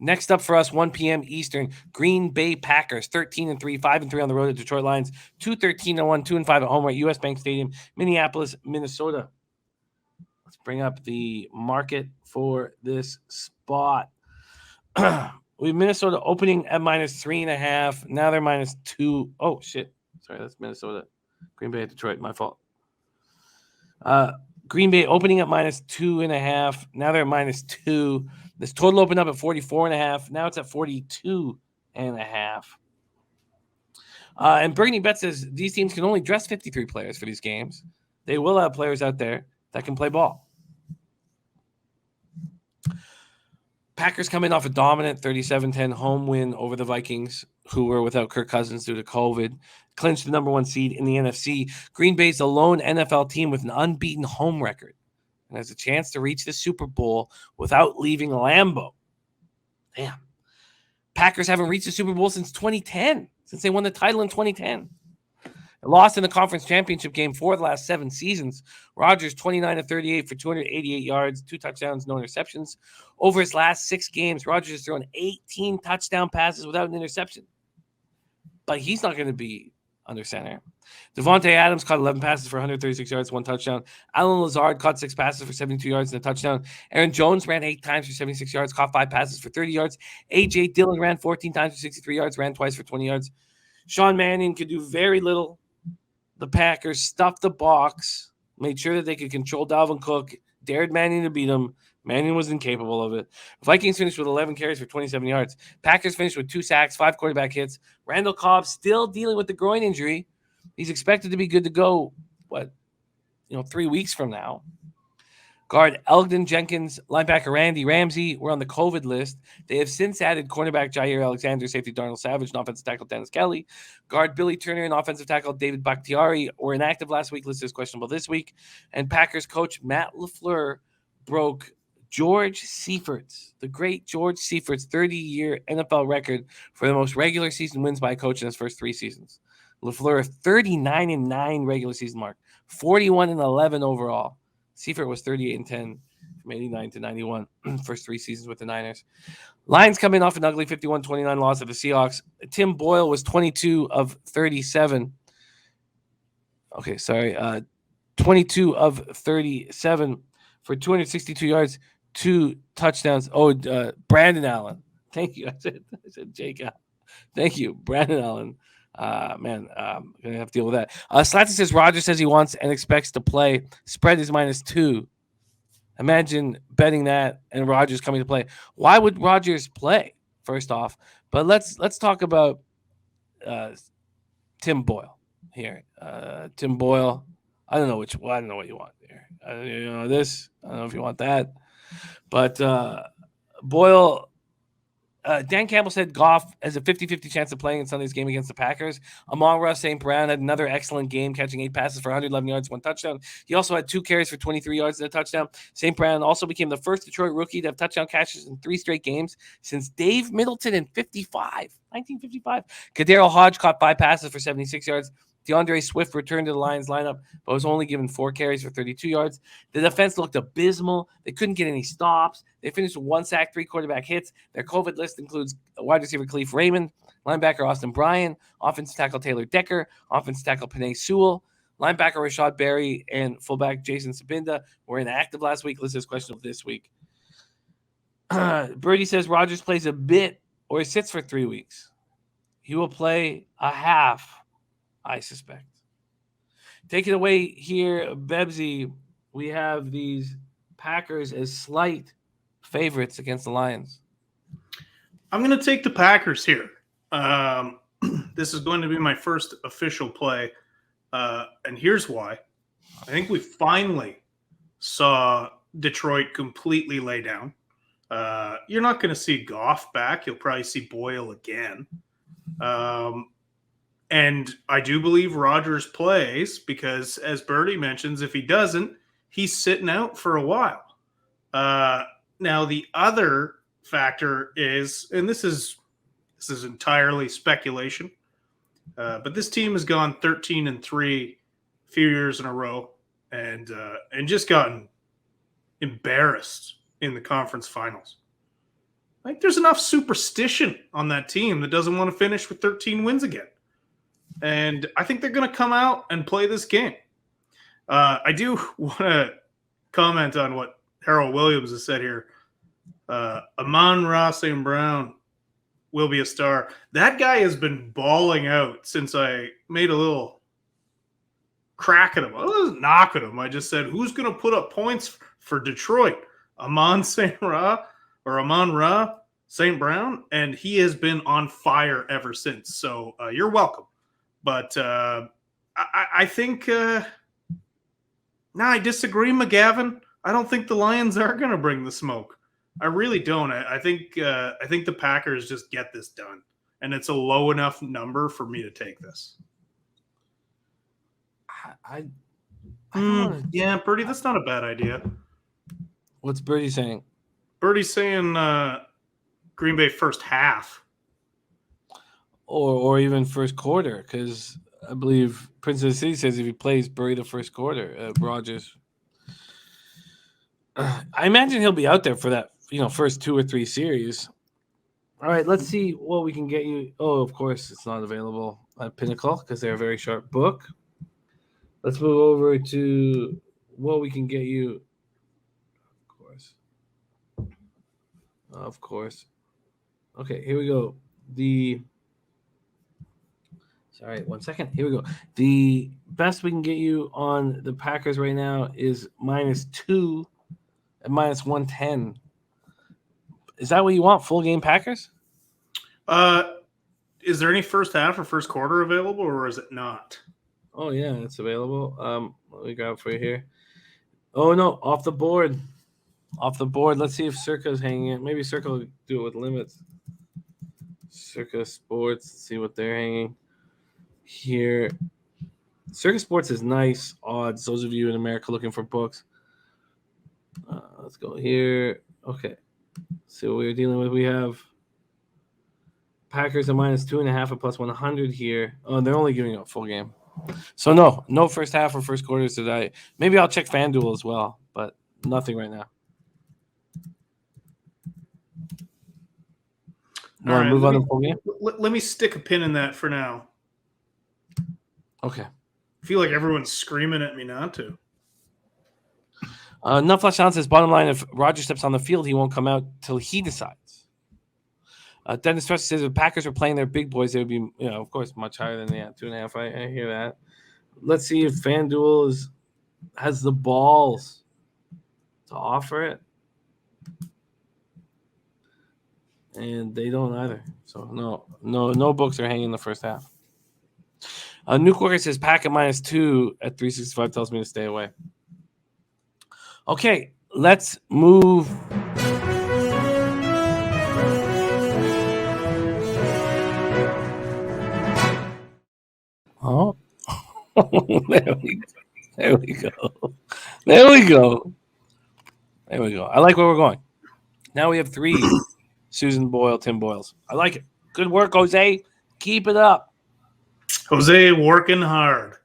Next up for us, 1 p.m. Eastern, Green Bay Packers, 13-3, 5-3 on the road at Detroit Lions, 2-13-1, 2-5 at home at US Bank Stadium, Minneapolis, Minnesota. Let's bring up the market for this spot. We have Minnesota opening at -3.5. Now they're -2. Oh, shit. Sorry, that's Minnesota. Green Bay at Detroit. My fault. Green Bay opening at -2.5. Now they're at -2. This total opened up at 44.5. Now it's at 42.5. And Bernie Bet says these teams can only dress 53 players for these games. They will have players out there that can play ball. Packers come in off a dominant 37-10 home win over the Vikings, who were without Kirk Cousins due to COVID, clinched the number 1 seed in the NFC. Green Bay's the lone NFL team with an unbeaten home record and has a chance to reach the Super Bowl without leaving Lambeau. Damn. Packers haven't reached the Super Bowl since 2010, since they won the title in 2010. They lost in the conference championship game 4 of the last 7 seasons. Rodgers, 29-38 for 288 yards, 2 touchdowns, no interceptions. Over his last 6 games, Rodgers has thrown 18 touchdown passes without an interception. But he's not going to be under center. Devontae Adams caught 11 passes for 136 yards, 1 touchdown. Alan Lazard caught 6 passes for 72 yards and a touchdown. Aaron Jones ran 8 times for 76 yards, caught 5 passes for 30 yards. A.J. Dillon ran 14 times for 63 yards, ran twice for 20 yards. Sean Mannion could do very little. The Packers stuffed the box, made sure that they could control Dalvin Cook, dared Mannion to beat him. Mannion was incapable of it. Vikings finished with 11 carries for 27 yards. Packers finished with 2 sacks, 5 quarterback hits. Randall Cobb still dealing with the groin injury. He's expected to be good to go, 3 weeks from now. Guard Elgin Jenkins, linebacker Randy Ramsey were on the COVID list. They have since added cornerback Jair Alexander, safety Darnell Savage, and offensive tackle Dennis Kelly. Guard Billy Turner and offensive tackle David Bakhtiari were inactive last week, listed as questionable this week. And Packers coach Matt LaFleur broke George Seifert's, the great George Seifert's 30-year NFL record for the most regular season wins by a coach in his first 3 seasons. LaFleur, 39-9 regular season mark, 41-11 overall. Seifert was 38-10 from 89 to 91, first 3 seasons with the Niners. Lions come in off an ugly 51-29 loss of the Seahawks. Tim Boyle was 22 of 37. 22 of 37 for 262 yards, 2 touchdowns. Brandon Allen. Thank you. I said Jake Allen. Thank you, Brandon Allen. I'm gonna have to deal with that. Slatty says Rodgers says he wants and expects to play. Spread is -2. Imagine betting that and Rodgers coming to play. Why would Rodgers play? First off, but let's talk about Tim Boyle here. Tim Boyle. I don't know what you want here. This. I don't know if you want that, but Boyle. Dan Campbell said Goff has a 50-50 chance of playing in Sunday's game against the Packers. Amon-Ra St. Brown had another excellent game, catching 8 passes for 111 yards, 1 touchdown. He also had 2 carries for 23 yards and a touchdown. St. Brown also became the first Detroit rookie to have touchdown catches in 3 straight games since Dave Middleton in 1955. Kadarius Hodge caught 5 passes for 76 yards. DeAndre Swift returned to the Lions lineup, but was only given 4 carries for 32 yards. The defense looked abysmal. They couldn't get any stops. They finished with 1 sack, 3 quarterback hits. Their COVID list includes wide receiver Khalif Raymond, linebacker Austin Bryan, offensive tackle Taylor Decker, offensive tackle Penei Sewell, linebacker Rashad Berry, and fullback Jason Sabinda were inactive last week. Listed as questionable this week. Birdie says Rodgers plays a bit or he sits for 3 weeks. He will play a half, I suspect. Take it away here, Bebsie. We have these Packers as slight favorites against the Lions. I'm going to take the Packers here. This is going to be my first official play, and here's why. I think we finally saw Detroit completely lay down. You're not going to see Goff back. You'll probably see Boyle again. And I do believe Rodgers plays because, as Birdie mentions, if he doesn't, he's sitting out for a while. Now, the other factor is, and this is entirely speculation, but this team has gone 13-3 a few years in a row and just gotten embarrassed in the conference finals. Like, there's enough superstition on that team that doesn't want to finish with 13 wins again. And I think they're going to come out and play this game. I do want to comment on what Harold Williams has said here. Amon-Ra St. Brown will be a star. That guy has been balling out since I made a little crack at him. I wasn't knocking him. I just said, who's going to put up points for Detroit? Amon-Ra St. Brown? And he has been on fire ever since. So you're welcome. But I think I disagree, McGavin. I don't think the Lions are going to bring the smoke. I really don't. I think the Packers just get this done, and it's a low enough number for me to take this. Yeah, Birdie, that's not a bad idea. What's Birdie saying? Birdie's saying Green Bay first half, or even first quarter, because I believe Prince of the City says if he plays Birdie the first quarter, Rodgers. I imagine he'll be out there for that, first 2 or 3 series. All right, let's see what we can get you. Oh, of course, it's not available at Pinnacle because they're a very sharp book. Let's move over to what we can get you. Of course. Okay, here we go. Sorry, 1 second. Here we go. The best we can get you on the Packers right now is -2 at -110. Is that what you want? Full game Packers? Is there any first half or first quarter available, or is it not? Oh yeah, it's available. Let me grab it for you here. Oh no, off the board. Off the board. Let's see if Circa's hanging it. Maybe Circa will do it with limits. Circa Sports. Let's see what they're hanging here. Circa Sports is nice odds. Those of you in America looking for books. Let's go here. Okay. See what we're dealing with. We have Packers at -2.5 at +100 here. Oh, they're only giving up full game. So no first half or first quarters today. Maybe I'll check FanDuel as well, but nothing right now. All right, move on to full game? Let me stick a pin in that for now. Okay. I feel like everyone's screaming at me not to. Nutflash Sound says, bottom line, if Rodgers steps on the field, he won't come out till he decides. Dennis Trust says, if Packers were playing their big boys, they would be, of course, much higher than they at 2.5. I hear that. Let's see if FanDuel has the balls to offer it. And they don't either. So no books are hanging the first half. Nuke Worker says Pack at -2 at 365 tells me to stay away. Okay, let's move. Oh, there we go. I like where we're going. Now we have 3 Susan Boyle, Tim Boyles. I like it. Good work, Jose. Keep it up. Jose working hard.